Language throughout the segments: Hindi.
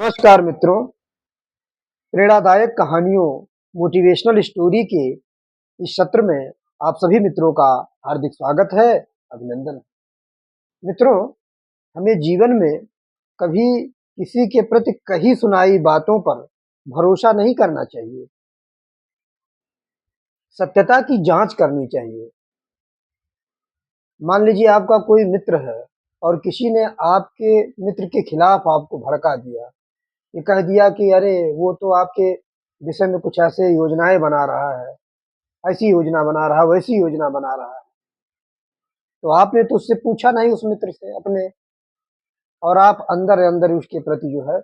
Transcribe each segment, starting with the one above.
नमस्कार मित्रों, प्रेरणादायक कहानियों, मोटिवेशनल स्टोरी के इस सत्र में आप सभी मित्रों का हार्दिक स्वागत है, अभिनंदन। मित्रों, हमें जीवन में कभी किसी के प्रति कही सुनाई बातों पर भरोसा नहीं करना चाहिए। सत्यता की जांच करनी चाहिए। मान लीजिए आपका कोई मित्र है और किसी ने आपके मित्र के खिलाफ आपको भड़का दिया। ये कह दिया कि अरे वो तो आपके विषय में कुछ ऐसे योजनाएं बना रहा है, ऐसी योजना बना रहा है, वैसी योजना बना रहा है। तो आपने तो उससे पूछा नहीं उस मित्र से अपने, और आप अंदर अंदर उसके प्रति जो है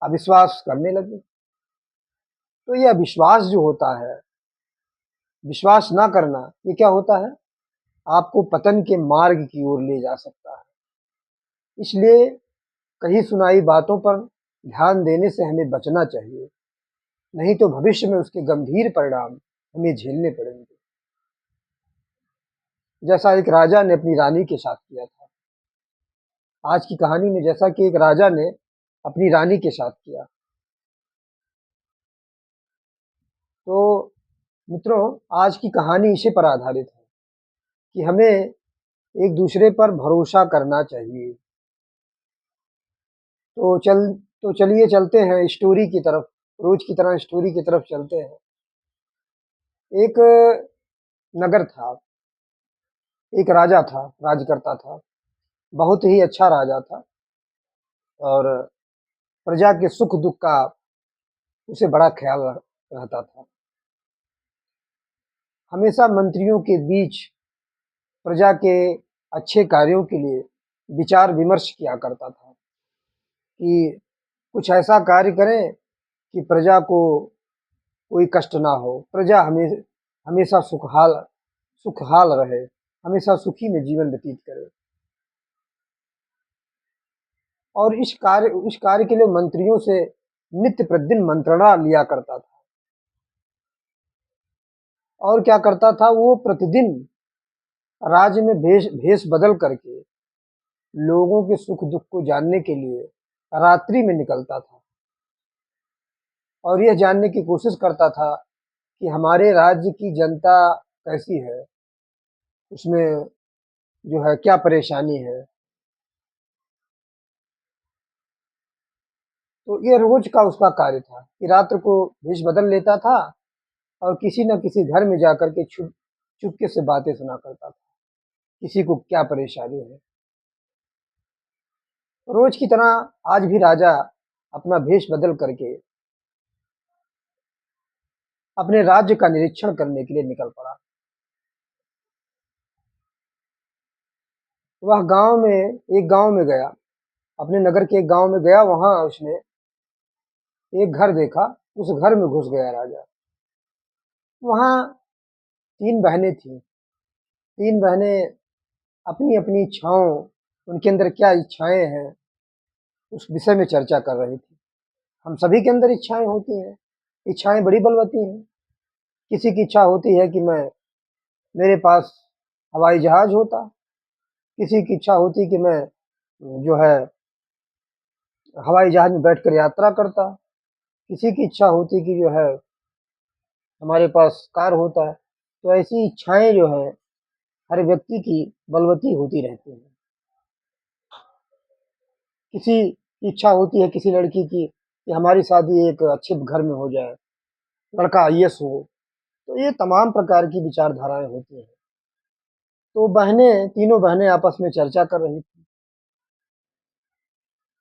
अविश्वास करने लगे। तो ये अविश्वास जो होता है, विश्वास ना करना, ये क्या होता है, आपको पतन के मार्ग की ओर ले जा सकता है। इसलिए कही सुनाई बातों पर ध्यान देने से हमें बचना चाहिए, नहीं तो भविष्य में उसके गंभीर परिणाम हमें झेलने पड़ेंगे। जैसा एक राजा ने अपनी रानी के साथ किया था। आज की कहानी में जैसा कि एक राजा ने अपनी रानी के साथ किया। तो मित्रों, आज की कहानी इसी पर आधारित है कि हमें एक दूसरे पर भरोसा करना चाहिए। तो चलिए चलते हैं स्टोरी की तरफ, रोज की तरह स्टोरी की तरफ चलते हैं। एक नगर था, एक राजा था, राज करता था, बहुत ही अच्छा राजा था और प्रजा के सुख दुख का उसे बड़ा ख्याल रहता था। हमेशा मंत्रियों के बीच प्रजा के अच्छे कार्यों के लिए विचार विमर्श किया करता था कि कुछ ऐसा कार्य करें कि प्रजा को कोई कष्ट ना हो, प्रजा हमेशा सुखहाल रहे, हमेशा सुखी में जीवन व्यतीत करे। और इस कार्य के लिए मंत्रियों से नित्य प्रतिदिन मंत्रणा लिया करता था। और क्या करता था, वो प्रतिदिन राज्य में भेष भेष बदल करके लोगों के सुख दुख को जानने के लिए रात्रि में निकलता था और यह जानने की कोशिश करता था कि हमारे राज्य की जनता कैसी है, उसमें जो है क्या परेशानी है। तो ये रोज का उसका कार्य था कि रात्र को भेष बदल लेता था और किसी न किसी घर में जाकर के चुपके से बातें सुना करता था, किसी को क्या परेशानी है। रोज की तरह आज भी राजा अपना भेष बदल करके अपने राज्य का निरीक्षण करने के लिए निकल पड़ा। वह एक गांव में गया, अपने नगर के एक गांव में गया। वहां उसने एक घर देखा, उस घर में घुस गया राजा। वहां तीन बहनें थीं। तीन बहनें अपनी अपनी इच्छाओं, उनके अंदर क्या इच्छाएं हैं, उस विषय में चर्चा कर रही थी। हम सभी के अंदर इच्छाएं होती हैं, इच्छाएं बड़ी बलवती हैं। किसी की इच्छा होती है कि मेरे पास हवाई जहाज होता, किसी की इच्छा होती कि मैं जो है हवाई जहाज में बैठकर यात्रा करता, किसी की इच्छा होती कि जो है हमारे पास कार होता है। तो ऐसी इच्छाएं जो है हर व्यक्ति की बलवती होती रहती हैं। किसी की इच्छा होती है किसी लड़की की कि हमारी शादी एक अच्छे घर में हो जाए, लड़का आईएएस हो। तो ये तमाम प्रकार की विचारधाराएं होती हैं। तो तीनों बहनें आपस में चर्चा कर रही थी।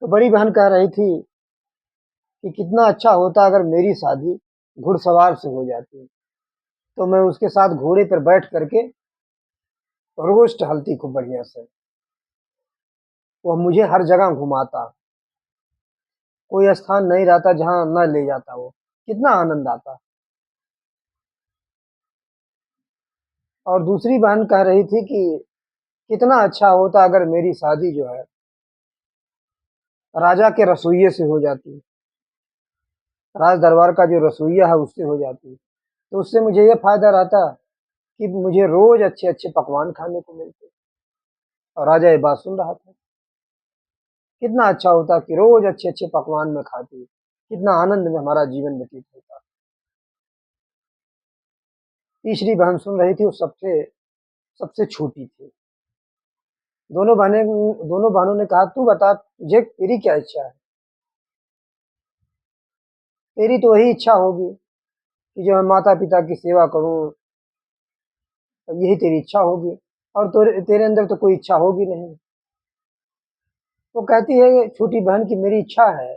तो बड़ी बहन कह रही थी कि कितना अच्छा होता अगर मेरी शादी घुड़सवार से हो जाती, तो मैं उसके साथ घोड़े पर बैठ करके रोज टहलती खूब बढ़िया से, वह मुझे हर जगह घुमाता, कोई स्थान नहीं रहता जहां न ले जाता, वो कितना आनंद आता। और दूसरी बहन कह रही थी कि कितना अच्छा होता अगर मेरी शादी जो है राजा के रसोइये से हो जाती, राज दरबार का जो रसोइया है उससे हो जाती। तो उससे मुझे ये फायदा रहता कि मुझे रोज अच्छे अच्छे पकवान खाने को मिलते। और राजा ये बात सुन रहा था कितना अच्छा होता कि रोज अच्छे अच्छे पकवान में खाती, कितना आनंद में हमारा जीवन व्यतीत होता। तीसरी बहन सुन रही थी, वो सबसे सबसे छोटी थी। दोनों बहनों ने कहा, तू बता, तुझे तेरी क्या इच्छा है? तेरी तो वही इच्छा होगी कि जो मैं माता पिता की सेवा करूं, यही तेरी इच्छा होगी, और तेरे अंदर तो कोई इच्छा होगी नहीं। वो कहती है छोटी बहन की मेरी इच्छा है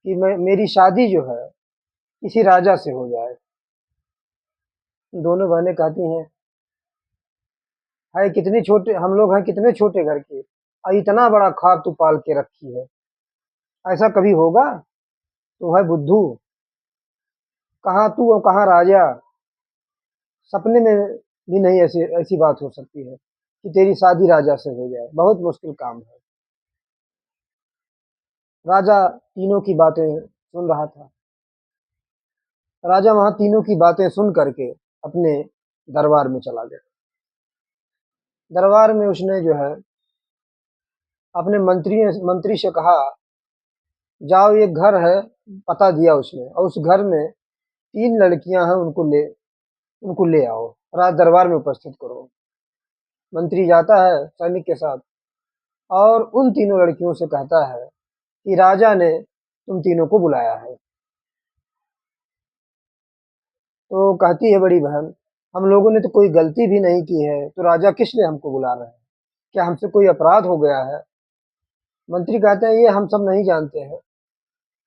कि मेरी शादी जो है किसी राजा से हो जाए। दोनों बहनें कहती हैं, है कितने छोटे हम लोग हैं, कितने छोटे घर के, और इतना बड़ा ख्वाब तू पाल के रखी है, ऐसा कभी होगा? तू है बुद्धू, कहाँ तू और कहाँ राजा। सपने में भी नहीं ऐसी ऐसी बात हो सकती है कि तेरी शादी राजा से हो जाए, बहुत मुश्किल काम है। राजा तीनों की बातें सुन रहा था। राजा वहां तीनों की बातें सुन करके अपने दरबार में चला गया। दरबार में उसने जो है अपने मंत्री से कहा, जाओ एक घर है, पता दिया उसने, और उस घर में 3 लड़कियां हैं, उनको ले आओ, राज दरबार में उपस्थित करो। मंत्री जाता है सैनिक के साथ और उन तीनों लड़कियों से कहता है कि राजा ने तुम तीनों को बुलाया है। तो कहती है बड़ी बहन, हम लोगों ने तो कोई गलती भी नहीं की है, तो राजा किस लिए हमको बुला रहे हैं? क्या हमसे कोई अपराध हो गया है? मंत्री कहते हैं, ये हम सब नहीं जानते हैं,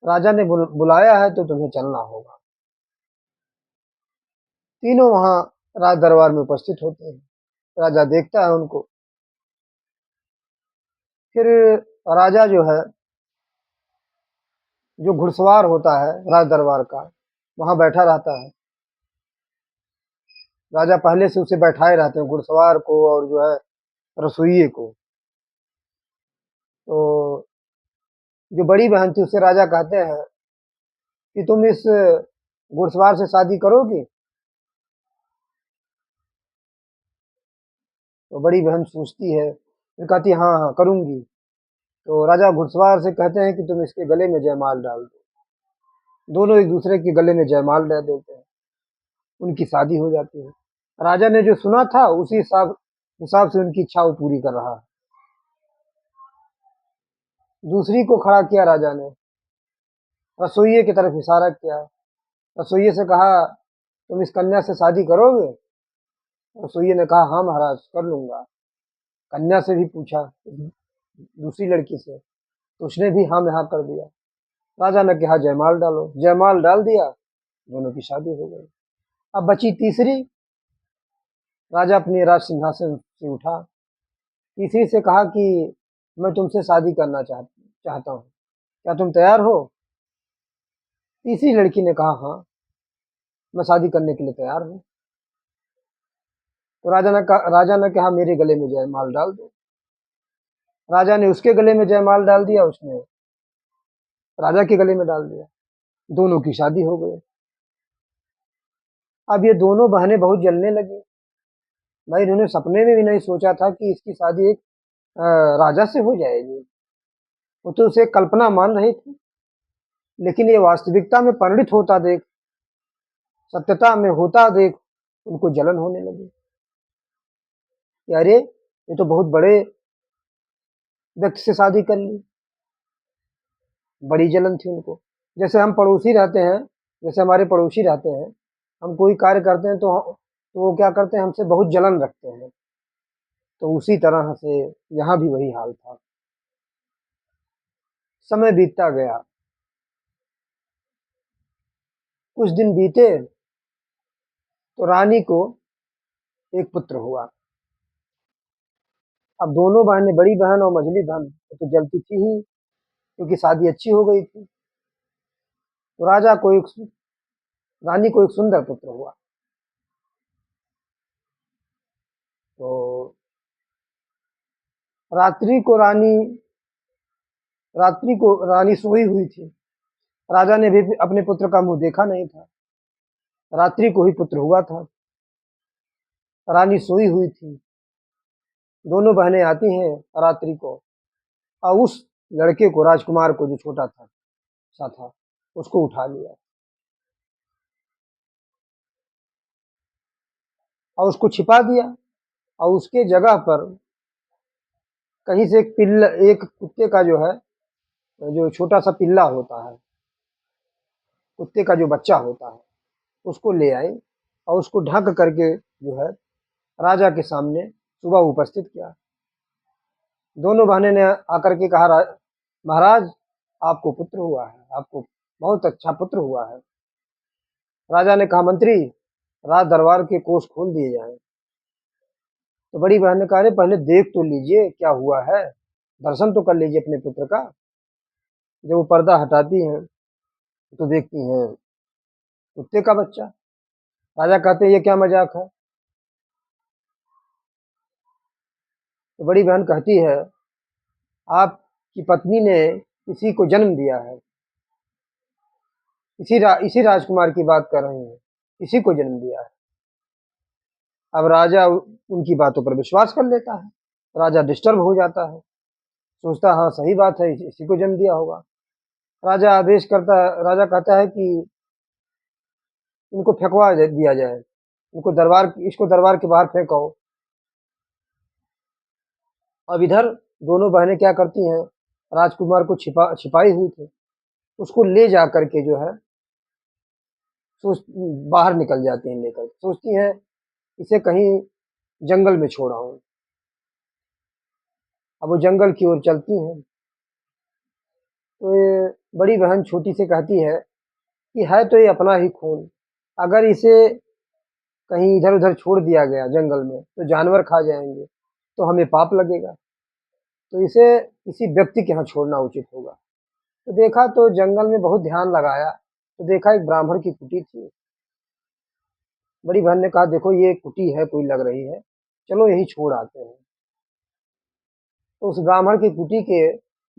राजा ने बुलाया है तो तुम्हें चलना होगा। तीनों वहां राज दरबार में उपस्थित होते हैं। राजा देखता है उनको। फिर राजा जो है, जो घुड़सवार होता है राज दरबार का, वहां बैठा रहता है। राजा पहले से उसे बैठाए रहते हैं, घुड़सवार को और जो है रसोइये को। तो जो बड़ी बहन थी, उससे राजा कहते हैं कि तुम इस घुड़सवार से शादी करोगी? तो बड़ी बहन सोचती है, फिर कहती है, हाँ हाँ करूंगी। तो राजा घुड़सवार से कहते हैं कि तुम इसके गले में जयमाल डाल दो। दोनों एक दूसरे के गले में जयमाल डाल देते हैं, उनकी शादी हो जाती है। राजा ने जो सुना था उसी हिसाब हिसाब से उनकी इच्छा वो पूरी कर रहा है। दूसरी को खड़ा किया राजा ने, रसोइये की तरफ इशारा किया। रसोइये से कहा, तुम इस कन्या से शादी करोगे? रसोइये ने कहा, हाँ महाराज कर लूंगा। कन्या से भी पूछा, दूसरी लड़की से, तो उसने भी हाँ में हाँ कर दिया। राजा ने कहा, जयमाल डालो। जयमाल डाल दिया, दोनों की शादी हो गई। अब बची तीसरी। राजा अपने राज सिंहासन से उठा, तीसरी से कहा कि मैं तुमसे शादी करना चाहता हूँ, क्या तुम तैयार हो? तीसरी लड़की ने कहा, हाँ मैं शादी करने के लिए तैयार हूँ। तो राजा ने कहा, मेरे गले में जयमाल डाल दो। राजा ने उसके गले में जयमाल डाल दिया, उसने राजा के गले में डाल दिया। दोनों की शादी हो गई। अब ये दोनों बहनें बहुत जलने लगी। भाई, इन्होंने सपने में भी नहीं सोचा था कि इसकी शादी एक अ, राजा से हो जाएगी। वो तो उसे कल्पना मान रही थी, लेकिन ये वास्तविकता में परिणित होता देख, सत्यता में होता देख, उनको जलन होने लगी कि अरे, ये तो बहुत बड़े व्यक्ति से शादी कर ली। बड़ी जलन थी उनको। जैसे हम पड़ोसी रहते हैं, जैसे हमारे पड़ोसी रहते हैं, हम कोई कार्य करते हैं तो वो क्या करते हैं, हमसे बहुत जलन रखते हैं। तो उसी तरह से यहाँ भी वही हाल था। समय बीतता गया, कुछ दिन बीते, तो रानी को एक पुत्र हुआ। अब दोनों बहनें, बड़ी बहन और मझली बहन, वो तो जलती थी ही, क्योंकि शादी अच्छी हो गई थी। तो रानी को एक सुंदर पुत्र हुआ। तो रात्रि को रानी रात्रि को रानी सोई हुई थी। राजा ने भी अपने पुत्र का मुंह देखा नहीं था। रात्रि को ही पुत्र हुआ था। रानी सोई हुई थी। दोनों बहनें आती हैं रात्रि को, और उस लड़के को, राजकुमार को, जो छोटा था सा था, उसको उठा लिया और उसको छिपा दिया। और उसके जगह पर कहीं से एक कुत्ते का जो है, जो छोटा सा पिल्ला होता है, कुत्ते का जो बच्चा होता है, उसको ले आए और उसको ढक करके जो है राजा के सामने सुबह उपस्थित किया। दोनों बहनें ने आकर के कहा, महाराज, आपको पुत्र हुआ है, आपको बहुत अच्छा पुत्र हुआ है। राजा ने कहा, मंत्री, राज दरबार के कोष खोल दिए जाएं। तो बड़ी बहन ने कहा, अरे पहले देख तो लीजिए क्या हुआ है, दर्शन तो कर लीजिए अपने पुत्र का। जब वो पर्दा हटाती हैं तो देखती हैं कुत्ते का बच्चा। राजा कहते हैं, ये क्या मजाक है? तो बड़ी बहन कहती है, आपकी पत्नी ने किसी को जन्म दिया है, इसी राजकुमार की बात कर रही हैं, इसी को जन्म दिया है। अब राजा उनकी बातों पर विश्वास कर लेता है। राजा डिस्टर्ब हो जाता है, सोचता हाँ सही बात है, इसी को जन्म दिया होगा। राजा आदेश करता है, राजा कहता है कि इनको फेंकवा दिया जाए, इसको दरबार के बाहर फेंको। अब इधर दोनों बहनें क्या करती हैं, राजकुमार को छिपाई हुई थी, उसको ले जा करके जो है सोच बाहर निकल जाती हैं, लेकर सोचती हैं इसे कहीं जंगल में छोड़ आऊं। अब वो जंगल की ओर चलती हैं तो ये बड़ी बहन छोटी से कहती है कि है तो ये अपना ही खून, अगर इसे कहीं इधर उधर छोड़ दिया गया जंगल में तो जानवर खा जाएंगे, तो हमें पाप लगेगा, तो इसे किसी व्यक्ति के यहाँ छोड़ना उचित होगा। तो देखा तो जंगल में बहुत ध्यान लगाया तो देखा एक ब्राह्मण की कुटी थी। बड़ी बहन ने कहा, देखो ये कुटी है, कोई लग रही है, चलो यही छोड़ आते हैं। तो उस ब्राह्मण की कुटी के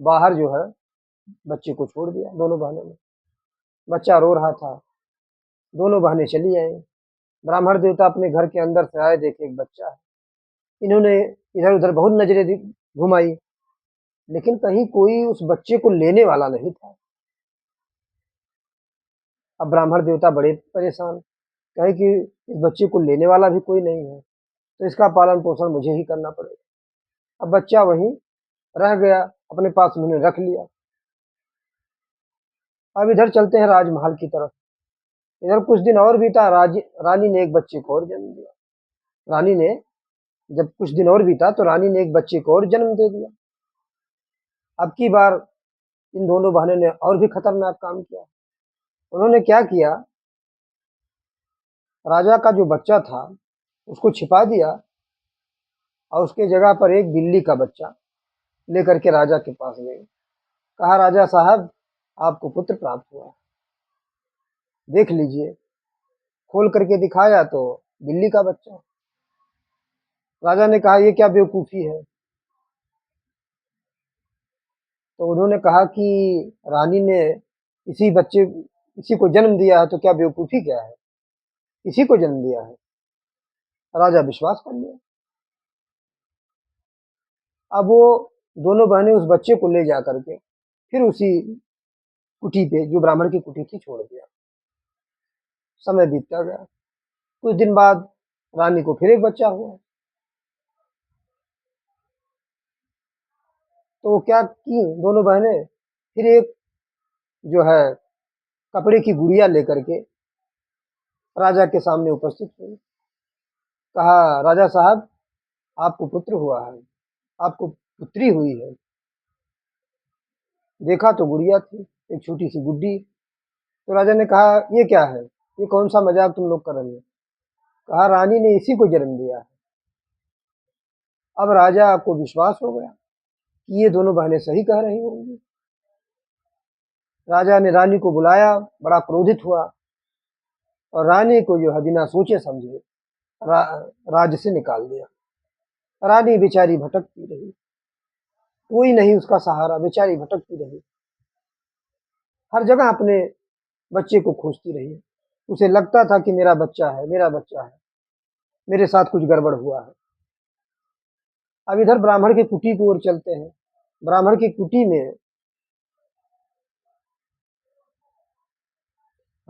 बाहर जो है बच्चे को छोड़ दिया दोनों बहनों ने। बच्चा रो रहा था, दोनों बहनें चली आई। ब्राह्मण देवता अपने घर के अंदर से आए, देखे एक बच्चा है। इन्होंने इधर उधर बहुत नजरें घुमाई, लेकिन कहीं कोई उस बच्चे को लेने वाला नहीं था। अब ब्राह्मण देवता बड़े परेशान, कहे कि इस बच्चे को लेने वाला भी कोई नहीं है, तो इसका पालन पोषण मुझे ही करना पड़ेगा। अब बच्चा वहीं रह गया, अपने पास उन्होंने रख लिया। अब इधर चलते हैं राजमहल की तरफ। इधर कुछ दिन और बीता, रानी ने एक बच्चे को और जन्म दिया। रानी ने जब कुछ दिन और बीता तो रानी ने एक बच्चे को और जन्म दे दिया। अब की बार इन दोनों बहनों ने और भी खतरनाक काम किया। उन्होंने क्या किया, राजा का जो बच्चा था उसको छिपा दिया और उसके जगह पर एक बिल्ली का बच्चा लेकर के राजा के पास गए। कहा, राजा साहब, आपको पुत्र प्राप्त हुआ, देख लीजिए। खोल करके दिखाया तो बिल्ली का बच्चा। राजा ने कहा, ये क्या बेवकूफी है? तो उन्होंने कहा कि रानी ने इसी को जन्म दिया है, तो क्या बेवकूफी क्या है, इसी को जन्म दिया है। राजा विश्वास कर लिया। अब वो दोनों बहनें उस बच्चे को ले जा करके फिर उसी कुटी पे, जो ब्राह्मण की कुटी थी, छोड़ दिया। समय बीतता गया। कुछ दिन बाद रानी को फिर एक बच्चा हुआ। तो वो क्या की, दोनों बहनें फिर एक जो है कपड़े की गुड़िया लेकर के राजा के सामने उपस्थित हुई। कहा, राजा साहब, आपको पुत्र हुआ है, आपको पुत्री हुई है। देखा तो गुड़िया थी, एक छोटी सी गुड्डी। तो राजा ने कहा, ये क्या है, ये कौन सा मजाक तुम लोग कर रहे हो? कहा, रानी ने इसी को जन्म दिया है। अब राजा को विश्वास हो गया कि ये दोनों बहनें सही कह रही होंगी। राजा ने रानी को बुलाया, बड़ा क्रोधित हुआ और रानी को जो है बिना सोचे समझे रा, राज्य से निकाल दिया। रानी बेचारी भटकती रही, कोई नहीं उसका सहारा, बेचारी भटकती रही, हर जगह अपने बच्चे को खोजती रही। उसे लगता था कि मेरा बच्चा है, मेरा बच्चा है, मेरे साथ कुछ गड़बड़ हुआ है। अब इधर ब्राह्मण की कुटी की ओर चलते हैं। ब्राह्मण की कुटी में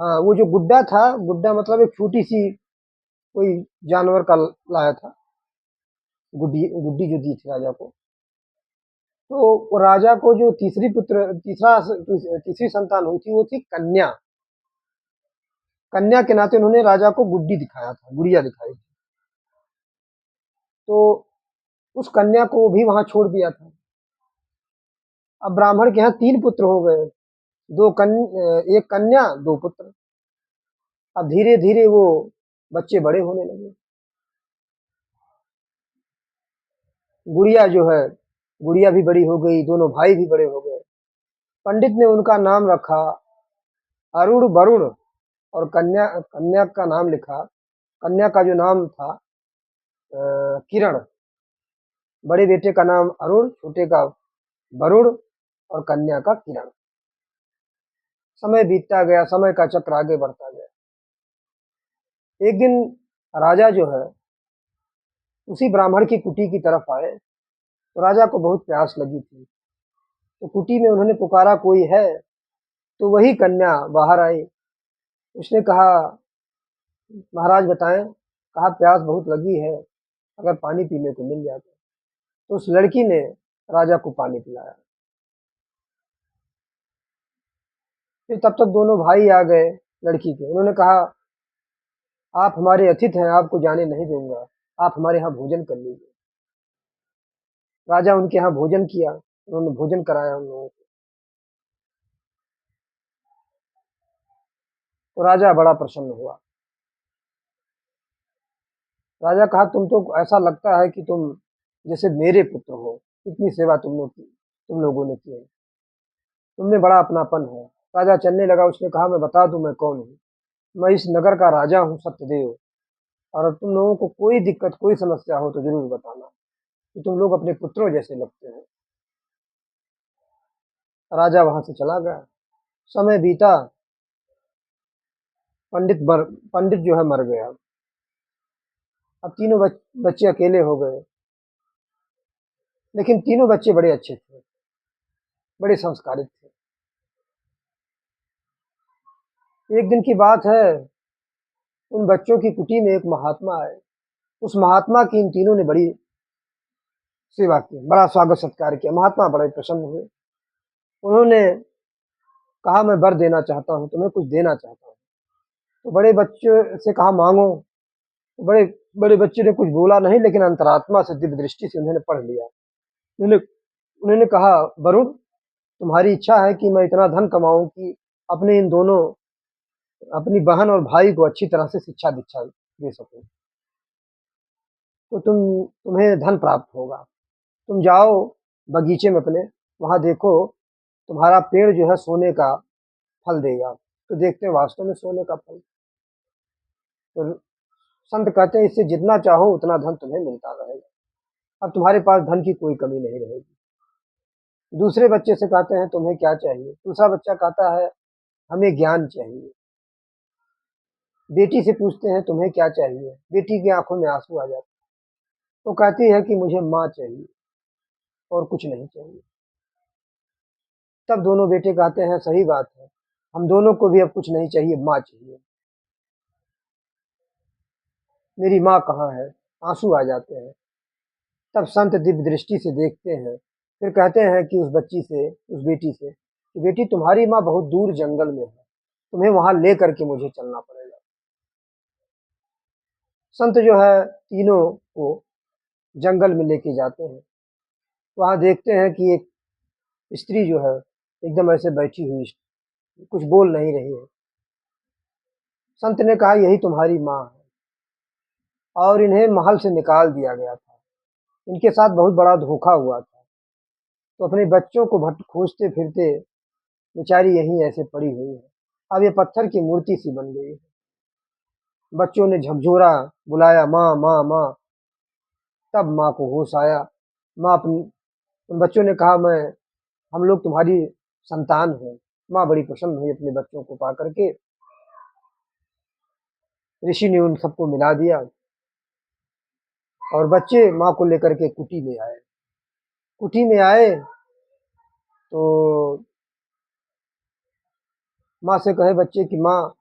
हाँ, वो जो गुड्डा था, गुड्डा मतलब एक छोटी सी कोई जानवर का लाया था, गुड्डी गुड्डी जो दी थी राजा को। तो वो राजा को जो तीसरी संतान हुई थी वो थी कन्या। कन्या के नाते उन्होंने राजा को गुड्डी दिखाया था, गुड़िया दिखाई थी। तो उस कन्या को भी वहां छोड़ दिया था। अब ब्राह्मण के यहाँ 3 पुत्र हो गए, एक कन्या 2 पुत्र। अब धीरे धीरे वो बच्चे बड़े होने लगे। गुड़िया जो है, गुड़िया भी बड़ी हो गई, दोनों भाई भी बड़े हो गए। पंडित ने उनका नाम रखा अरुण वरुण, और कन्या कन्या का नाम लिखा, कन्या का जो नाम था किरण। बड़े बेटे का नाम अरुण, छोटे का वरुण, और कन्या का किरण। समय बीतता गया, समय का चक्र आगे बढ़ता गया। एक दिन राजा जो है उसी ब्राह्मण की कुटी की तरफ आए। तो राजा को बहुत प्यास लगी थी, तो कुटी में उन्होंने पुकारा, कोई है? तो वही कन्या बाहर आई। उसने कहा, महाराज बताएं। कहा, प्यास बहुत लगी है, अगर पानी पीने को मिल जाता। तो उस लड़की ने राजा को पानी पिलाया। फिर तब तक दोनों भाई आ गए लड़की के। उन्होंने कहा, आप हमारे अतिथि हैं, आपको जाने नहीं दूंगा, आप हमारे यहाँ भोजन कर लीजिए। राजा उनके यहाँ भोजन किया, उन्होंने भोजन कराया उन लोगों को। तो राजा बड़ा प्रसन्न हुआ। राजा कहा, तुम तो ऐसा लगता है कि तुम जैसे मेरे पुत्र हो, इतनी सेवा तुम लोगों ने की है, तुमने बड़ा अपनापन है। राजा चलने लगा। उसने कहा, मैं बता दूं मैं कौन हूँ। मैं इस नगर का राजा हूँ, सत्यदेव। और तुम लोगों को कोई दिक्कत, कोई समस्या हो तो जरूर बताना, कि तुम लोग अपने पुत्रों जैसे लगते हैं। राजा वहां से चला गया। समय बीता। पंडित जो है मर गया। अब तीनों बच्चे अकेले हो गए। लेकिन तीनों बच्चे बड़े अच्छे थे, बड़े संस्कारित थे। एक दिन की बात है, उन बच्चों की कुटी में एक महात्मा आए। उस महात्मा की इन तीनों ने बड़ी सेवा की, बड़ा स्वागत सत्कार किया। महात्मा बड़े प्रसन्न हुए। उन्होंने कहा, मैं वर देना चाहता हूँ, तुम्हें कुछ देना चाहता हूँ। तो बड़े बच्चे से कहा, मांगो। तो बड़े बड़े बच्चे ने कुछ बोला नहीं, लेकिन अंतरात्मा से, दिव्य दृष्टि से उन्होंने पढ़ लिया। उन्होंने उन्होंने कहा, वरुण, तुम्हारी इच्छा है कि मैं इतना धन कमाऊं कि अपने इन दोनों, अपनी बहन और भाई को अच्छी तरह से शिक्षा दीक्षा दे सकूं, तो तुम्हें धन प्राप्त होगा। तुम जाओ बगीचे में अपने, वहां देखो, तुम्हारा पेड़ जो है सोने का फल देगा। तो देखते हैं वास्तव में सोने का फल। तो संत कहते हैं, इससे जितना चाहो उतना धन तुम्हें मिलता रहेगा, अब तुम्हारे पास धन की कोई कमी नहीं रहेगी। दूसरे बच्चे से कहते हैं, तुम्हें क्या चाहिए? दूसरा बच्चा कहता है, हमें ज्ञान चाहिए। बेटी से पूछते हैं, तुम्हें क्या चाहिए? बेटी की आंखों में आंसू आ जाते हैं। तो कहती है कि मुझे माँ चाहिए और कुछ नहीं चाहिए। तब दोनों बेटे कहते हैं, सही बात है, हम दोनों को भी अब कुछ नहीं चाहिए, माँ चाहिए। मेरी माँ कहाँ है? आंसू आ जाते हैं। तब संत दिव्य दृष्टि से देखते हैं, फिर कहते हैं कि उस बेटी से, कि बेटी, तुम्हारी माँ बहुत दूर जंगल में है, तुम्हें वहां ले करके मुझे चलना पड़ेगा। संत जो है तीनों को जंगल में लेके जाते हैं। वहां देखते हैं कि एक स्त्री जो है एकदम ऐसे बैठी हुई, कुछ बोल नहीं रही है। संत ने कहा, यही तुम्हारी माँ है, और इन्हें महल से निकाल दिया गया था, इनके साथ बहुत बड़ा धोखा हुआ था। तो अपने बच्चों को भट खोजते फिरते बेचारी यहीं ऐसे पड़ी हुई है। अब ये पत्थर की मूर्ति सी बन गई है। बच्चों ने झकझोरा, बुलाया, माँ माँ माँ। तब माँ को होश आया। माँ अपनी उन बच्चों ने कहा, मैं हम लोग तुम्हारी संतान हैं। माँ बड़ी प्रसन्न हुई अपने बच्चों को पा करके। ऋषि ने उन सबको मिला दिया, और बच्चे माँ को लेकर के कुटी में आए। कुटी में आए तो माँ से कहे बच्चे कि माँ,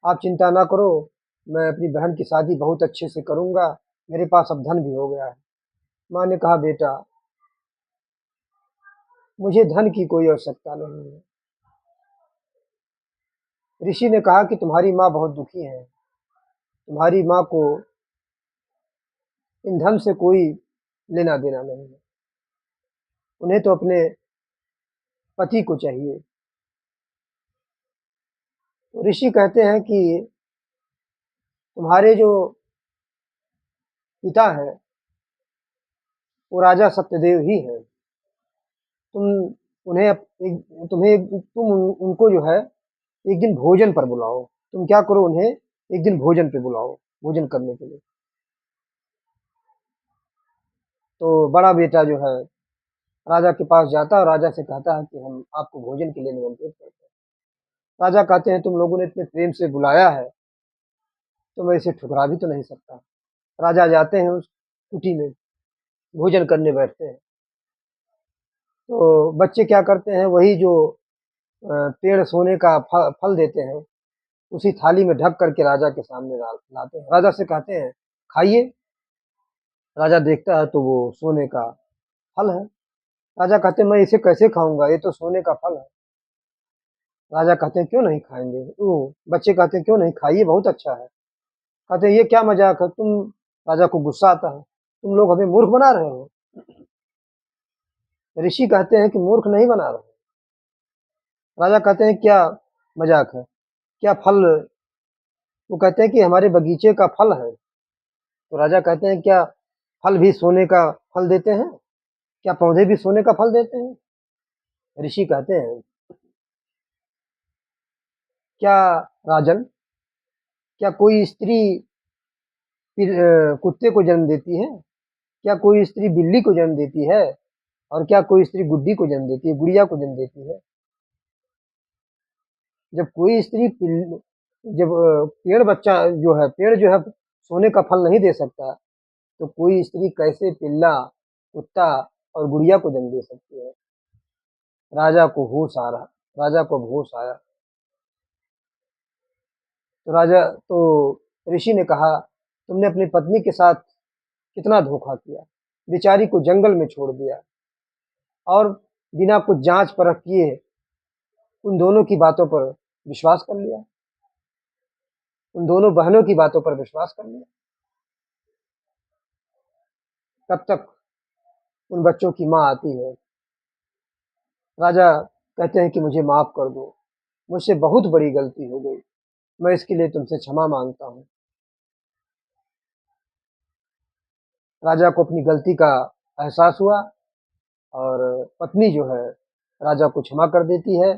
आप चिंता ना करो, मैं अपनी बहन की शादी बहुत अच्छे से करूँगा, मेरे पास अब धन भी हो गया है। माँ ने कहा, बेटा, मुझे धन की कोई आवश्यकता नहीं है। ऋषि ने कहा कि तुम्हारी माँ बहुत दुखी है, तुम्हारी माँ को इन धन से कोई लेना देना नहीं है, उन्हें तो अपने पति को चाहिए। तो ऋषि कहते हैं कि तुम्हारे जो पिता है वो राजा सत्यदेव ही है। तुम उन्हें तुम उनको जो है एक दिन भोजन पर बुलाओ। तुम क्या करो, उन्हें एक दिन भोजन पे बुलाओ, भोजन करने के लिए। तो बड़ा बेटा जो है राजा के पास जाता है और राजा से कहता है कि हम आपको भोजन के लिए निमंत्रित करते हैं। राजा कहते हैं, तुम लोगों ने इतने प्रेम से बुलाया है तो मैं इसे ठुकरा भी तो नहीं सकता। राजा जाते हैं उस कुटी में, भोजन करने बैठते हैं। तो बच्चे क्या करते हैं, वही जो पेड़ सोने का फल देते हैं, उसी थाली में ढक करके राजा के सामने लाते हैं। राजा से कहते हैं, खाइए। राजा देखता है तो वो सोने का फल है। राजा कहते हैं, मैं इसे कैसे खाऊंगा, ये तो सोने का फल है। राजा कहते हैं, क्यों नहीं खाएंगे। वो बच्चे कहते हैं, क्यों नहीं, खाइए, बहुत अच्छा है। कहते हैं, ये क्या मजाक है तुम। राजा को गुस्सा आता है, तुम लोग हमें मूर्ख बना रहे हो। ऋषि कहते हैं कि मूर्ख नहीं बना रहे। राजा कहते हैं, क्या मजाक है, क्या फल। वो कहते हैं कि हमारे बगीचे का फल है। तो राजा कहते हैं, क्या फल भी सोने का फल देते हैं, क्या पौधे भी सोने का फल देते हैं। ऋषि कहते हैं, क्या राजन, क्या कोई स्त्री कुत्ते को जन्म देती है, क्या कोई स्त्री बिल्ली को जन्म देती है, और क्या कोई स्त्री गुड्डी को जन्म देती है, गुड़िया को जन्म देती है। जब कोई स्त्री जब पेड़ बच्चा जो है, पेड़ जो है सोने का फल नहीं दे सकता, तो कोई स्त्री कैसे पिल्ला, कुत्ता और गुड़िया को जन्म दे सकती है। राजा को होश आ रहा, राजा को होश आया। तो ऋषि ने कहा, तुमने अपनी पत्नी के साथ कितना धोखा किया, बेचारी को जंगल में छोड़ दिया और बिना कुछ जांच परख किए उन दोनों की बातों पर विश्वास कर लिया, उन दोनों बहनों की बातों पर विश्वास कर लिया। तब तक उन बच्चों की माँ आती है। राजा कहते हैं कि मुझे माफ कर दो, मुझसे बहुत बड़ी गलती हो गई, मैं इसके लिए तुमसे क्षमा मांगता हूँ। राजा को अपनी गलती का एहसास हुआ और पत्नी जो है राजा को क्षमा कर देती है।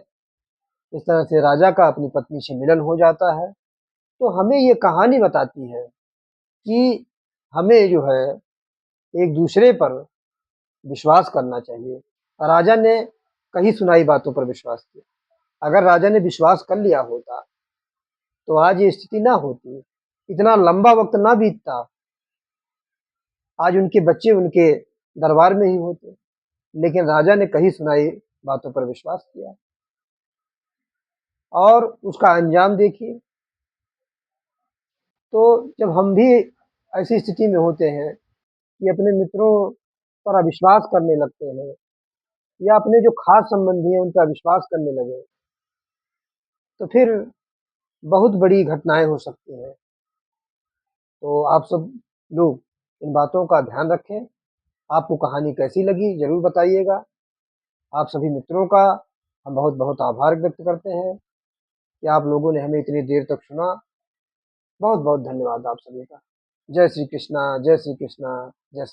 इस तरह से राजा का अपनी पत्नी से मिलन हो जाता है। तो हमें ये कहानी बताती है कि हमें जो है एक दूसरे पर विश्वास करना चाहिए। राजा ने कही सुनाई बातों पर विश्वास किया। अगर राजा ने विश्वास कर लिया होता तो आज ये स्थिति ना होती, इतना लंबा वक्त ना बीतता, आज उनके बच्चे उनके दरबार में ही होते। लेकिन राजा ने कही सुनाई बातों पर विश्वास किया और उसका अंजाम देखिए। तो जब हम भी ऐसी स्थिति में होते हैं कि अपने मित्रों पर अविश्वास करने लगते हैं या अपने जो खास संबंधी हैं उन पर अविश्वास करने लगे, तो फिर बहुत बड़ी घटनाएं हो सकती हैं। तो आप सब लोग इन बातों का ध्यान रखें। आपको कहानी कैसी लगी ज़रूर बताइएगा। आप सभी मित्रों का हम बहुत बहुत आभार व्यक्त करते हैं कि आप लोगों ने हमें इतनी देर तक सुना। बहुत बहुत धन्यवाद आप सभी का। जय श्री कृष्णा, जय श्री कृष्णा, जय